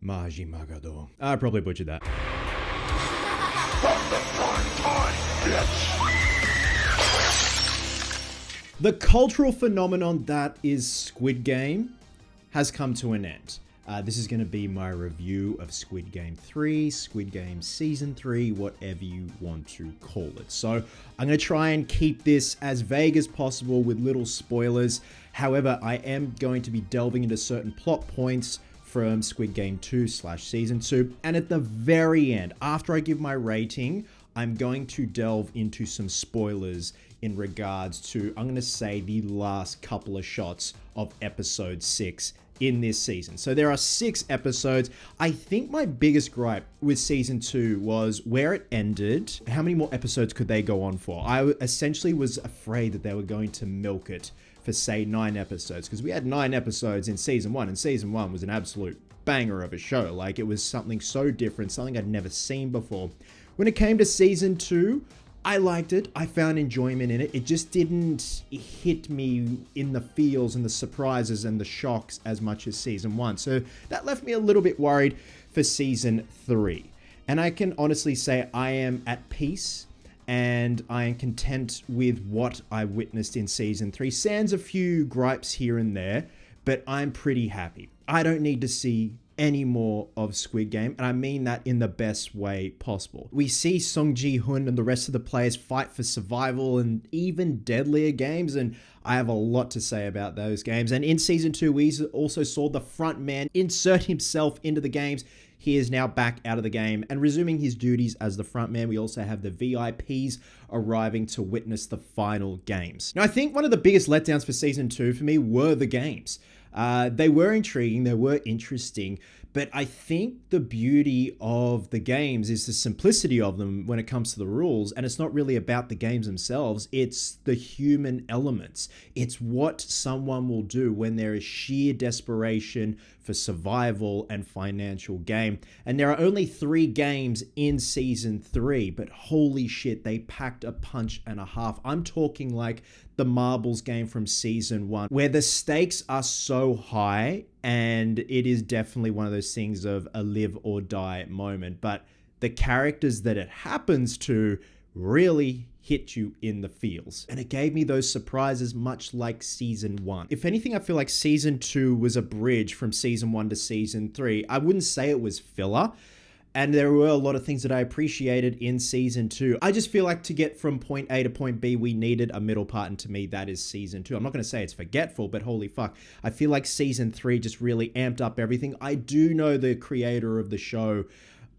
Maji Magado. I probably butchered that. The cultural phenomenon that is Squid Game has come to an end. This is going to be my review of Squid Game 3, Squid Game Season 3, whatever you want to call it. So I'm going to try and keep this as vague as possible with little spoilers. However, I am going to be delving into certain plot points from Squid Game 2/Season 2. And at the very end, after I give my rating, I'm going to delve into some spoilers in regards to, I'm going to say, the last couple of shots of episode 6 in this season. So there are 6 episodes. I think my biggest gripe with season 2 was where it ended. How many more episodes could they go on for? I essentially was afraid that they were going to milk it for, say, 9 episodes, because we had 9 episodes in season 1, and season 1 was an absolute banger of a show. Like, it was something so different, something I'd never seen before. When it came to season 2, I liked it. I found enjoyment in it. It just didn't hit me in the feels and the surprises and the shocks as much as season 1. So that left me a little bit worried for season 3. And I can honestly say I am at peace and I am content with what I witnessed in season 3. Sans a few gripes here and there, but I'm pretty happy. I don't need to see any more of Squid Game, and I mean that in the best way possible. We see Song Ji-hoon and the rest of the players fight for survival and even deadlier games, and I have a lot to say about those games. And in season 2, we also saw the front man insert himself into the games. He is now back out of the game and resuming his duties as the front man. We also have the VIPs arriving to witness the final games. Now, I think one of the biggest letdowns for season 2 for me were the games. They were intriguing, they were interesting, but I think the beauty of the games is the simplicity of them when it comes to the rules, and it's not really about the games themselves, it's the human elements. It's what someone will do when there is sheer desperation for survival and financial gain. And there are only 3 games in season 3, but holy shit, they packed a punch and a half. I'm talking like the marbles game from season 1, where the stakes are so high, and it is definitely one of those things of a live or die moment. But the characters that it happens to really hit you in the feels. And it gave me those surprises much like season 1. If anything, I feel like season 2 was a bridge from season 1 to season 3. I wouldn't say it was filler, and there were a lot of things that I appreciated in season 2. I just feel like to get from point A to point B, we needed a middle part, and to me, that is season 2. I'm not going to say it's forgetful, but holy fuck. I feel like season 3 just really amped up everything. I do know the creator of the show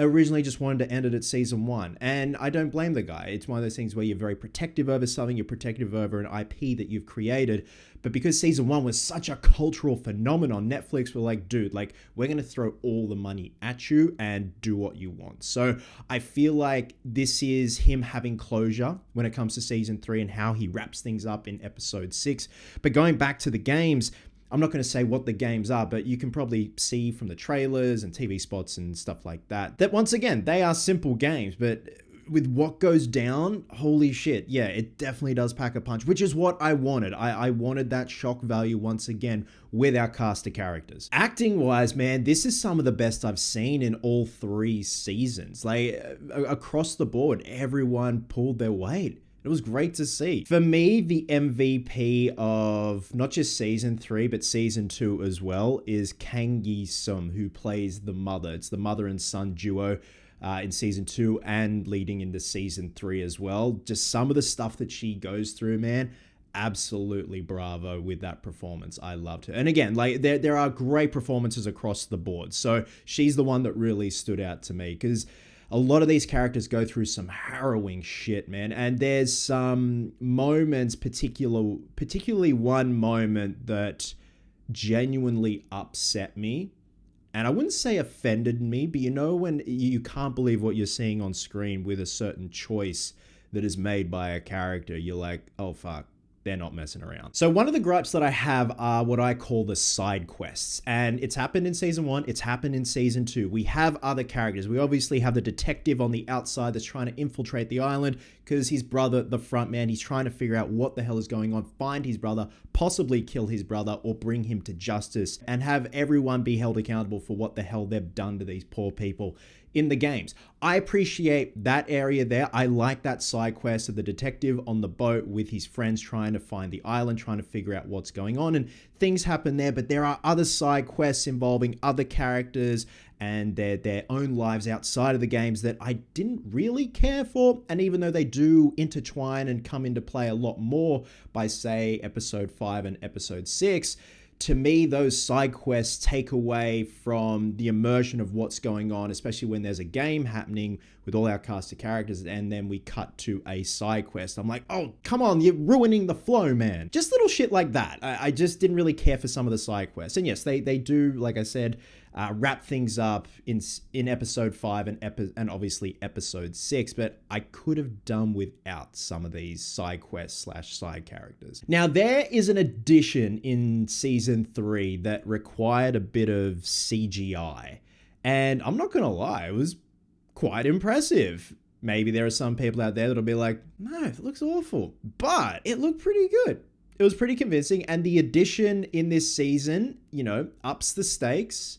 originally just wanted to end it at season 1, and I don't blame the guy. It's one of those things where you're very protective over something, you're protective over an IP that you've created, but because season 1 was such a cultural phenomenon, Netflix were like, dude, like, we're going to throw all the money at you and do what you want. So I feel like this is him having closure when it comes to season 3 and how he wraps things up in episode 6. But going back to the games, I'm not going to say what the games are, but you can probably see from the trailers and TV spots and stuff like that, that once again, they are simple games, but with what goes down, holy shit, yeah, it definitely does pack a punch, which is what I wanted. I wanted that shock value once again with our cast of characters. Acting-wise, man, this is some of the best I've seen in all 3 seasons. Like, across the board, everyone pulled their weight. It was great to see. For me, the MVP of not just season 3, but season 2 as well, is Kang Yi-sum, who plays the mother. It's the mother and son duo in season 2 and leading into season 3 as well. Just some of the stuff that she goes through, man, absolutely bravo with that performance. I loved her. And again, like, there are great performances across the board. So she's the one that really stood out to me, because a lot of these characters go through some harrowing shit, man. And there's some moments, particularly one moment that genuinely upset me. And I wouldn't say offended me, but you know when you can't believe what you're seeing on screen with a certain choice that is made by a character, you're like, oh fuck, they're not messing around. So one of the gripes that I have are what I call the side quests. And it's happened in season 1, it's happened in season 2. We have other characters. We obviously have the detective on the outside that's trying to infiltrate the island because his brother, the front man, he's trying to figure out what the hell is going on, find his brother, possibly kill his brother or bring him to justice and have everyone be held accountable for what the hell they've done to these poor people in the games. I appreciate that area there. I like that side quest of the detective on the boat with his friends trying to find the island, trying to figure out what's going on, and things happen there. But there are other side quests involving other characters and their own lives outside of the games that I didn't really care for. And even though they do intertwine and come into play a lot more by, say, episode 5 and episode 6, to me, those side quests take away from the immersion of what's going on, especially when there's a game happening with all our cast of characters and then we cut to a side quest. I'm like, oh, come on, you're ruining the flow, man. Just little shit like that. I just didn't really care for some of the side quests. And yes, they do, like I said, wrap things up in episode 5 and obviously episode 6, but I could have done without some of these side quests / side characters. Now, there is an addition in season 3 that required a bit of CGI, and I'm not gonna lie, it was quite impressive. Maybe there are some people out there that'll be like, no, it looks awful, but it looked pretty good. It was pretty convincing, and the addition in this season, ups the stakes.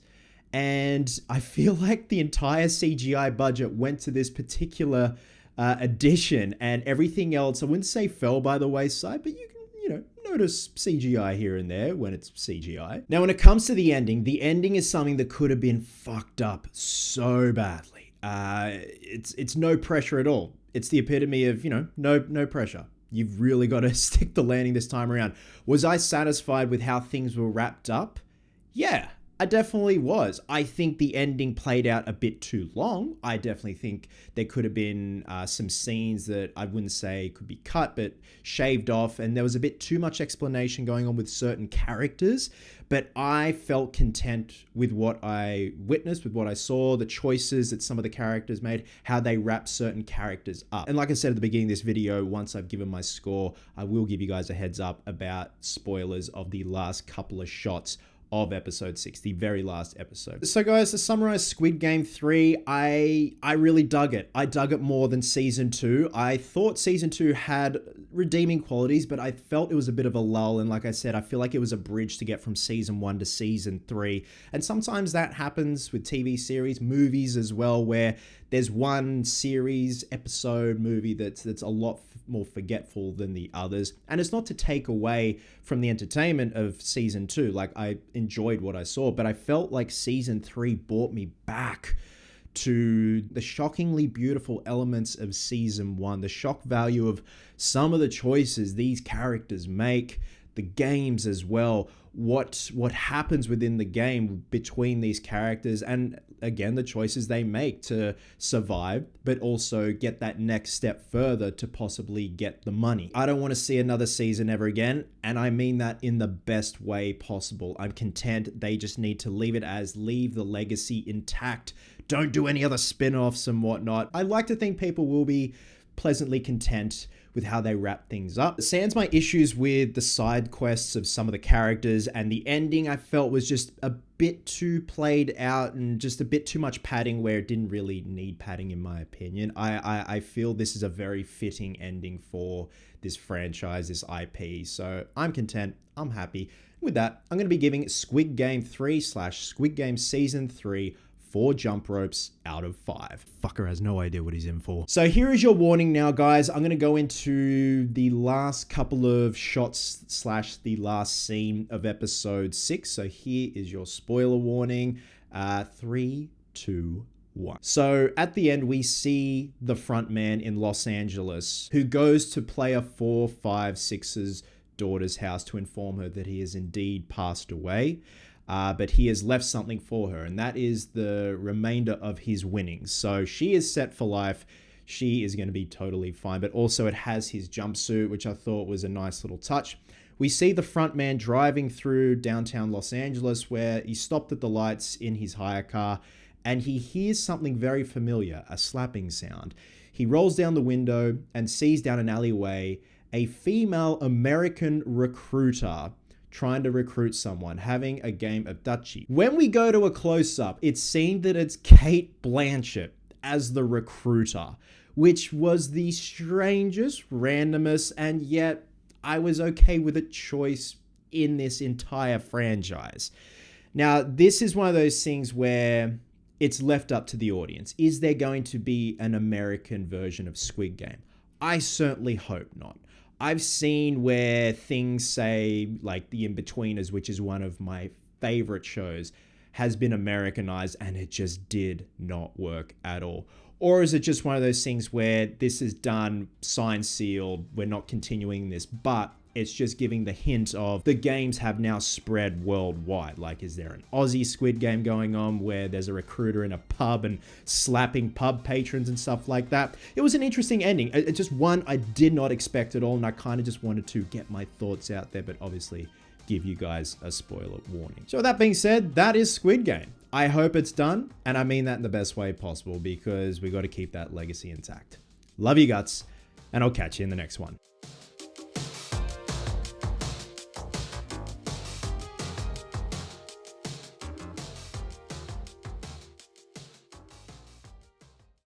And I feel like the entire CGI budget went to this particular addition, and everything else, I wouldn't say fell by the wayside, but you can, notice CGI here and there when it's CGI. Now, when it comes to the ending is something that could have been fucked up so badly. It's no pressure at all. It's the epitome of, no pressure. You've really got to stick the landing this time around. Was I satisfied with how things were wrapped up? Yeah. I definitely was. I think the ending played out a bit too long. I definitely think there could have been some scenes that I wouldn't say could be cut, but shaved off. And there was a bit too much explanation going on with certain characters. But I felt content with what I witnessed, with what I saw, the choices that some of the characters made, how they wrap certain characters up. And like I said at the beginning of this video, once I've given my score, I will give you guys a heads up about spoilers of the last couple of shots of episode 6, the very last episode. So guys, to summarize Squid Game 3, I really dug it. I dug it more than season 2. I thought season 2 had redeeming qualities, but I felt it was a bit of a lull. And like I said, I feel like it was a bridge to get from season 1 to season 3. And sometimes that happens with TV series, movies as well, where there's one series, episode, movie that's a lot more forgetful than the others. And it's not to take away from the entertainment of season 2. Like, I enjoyed what I saw, but I felt like season 3 brought me back to the shockingly beautiful elements of season 1, the shock value of some of the choices these characters make, the games as well, what happens within the game between these characters, and again, the choices they make to survive, but also get that next step further to possibly get the money. I don't want to see another season ever again, and I mean that in the best way possible. I'm content. They just need to leave the legacy intact. Don't do any other spin-offs and whatnot. I like to think people will be pleasantly content with how they wrap things up. Sans my issues with the side quests of some of the characters, and the ending I felt was just a bit too played out and just a bit too much padding where it didn't really need padding, in my opinion. I feel this is a very fitting ending for this franchise, this IP. So I'm content. I'm happy. With that, I'm going to be giving Squid Game 3 / Squid Game Season 3 4 jump ropes out of 5. Fucker has no idea what he's in for. So here is your warning now, guys. I'm going to go into the last couple of shots / the last scene of episode 6. So here is your spoiler warning. 3, 2, 1. So at the end, we see the front man in Los Angeles who goes to player 456's daughter's house to inform her that he has indeed passed away. But he has left something for her, and that is the remainder of his winnings. So she is set for life. She is going to be totally fine, but also it has his jumpsuit, which I thought was a nice little touch. We see the front man driving through downtown Los Angeles, where he stopped at the lights in his hire car, and he hears something very familiar, a slapping sound. He rolls down the window and sees down an alleyway a female American recruiter trying to recruit someone, having a game of Dutchie. When we go to a close-up, it's seen that it's Cate Blanchett as the recruiter, which was the strangest, randomest, and yet I was okay with a choice in this entire franchise. Now, this is one of those things where it's left up to the audience. Is there going to be an American version of Squid Game? I certainly hope not. I've seen where things say, like The In-Betweeners, which is one of my favorite shows, has been Americanized and it just did not work at all. Or is it just one of those things where this is done, signed, sealed, we're not continuing this, but it's just giving the hint of the games have now spread worldwide. Like, is there an Aussie Squid Game going on where there's a recruiter in a pub and slapping pub patrons and stuff like that? It was an interesting ending. It's just one I did not expect at all, and I kind of just wanted to get my thoughts out there, but obviously give you guys a spoiler warning. So with that being said, that is Squid Game. I hope it's done, and I mean that in the best way possible because we got to keep that legacy intact. Love you guts, and I'll catch you in the next one.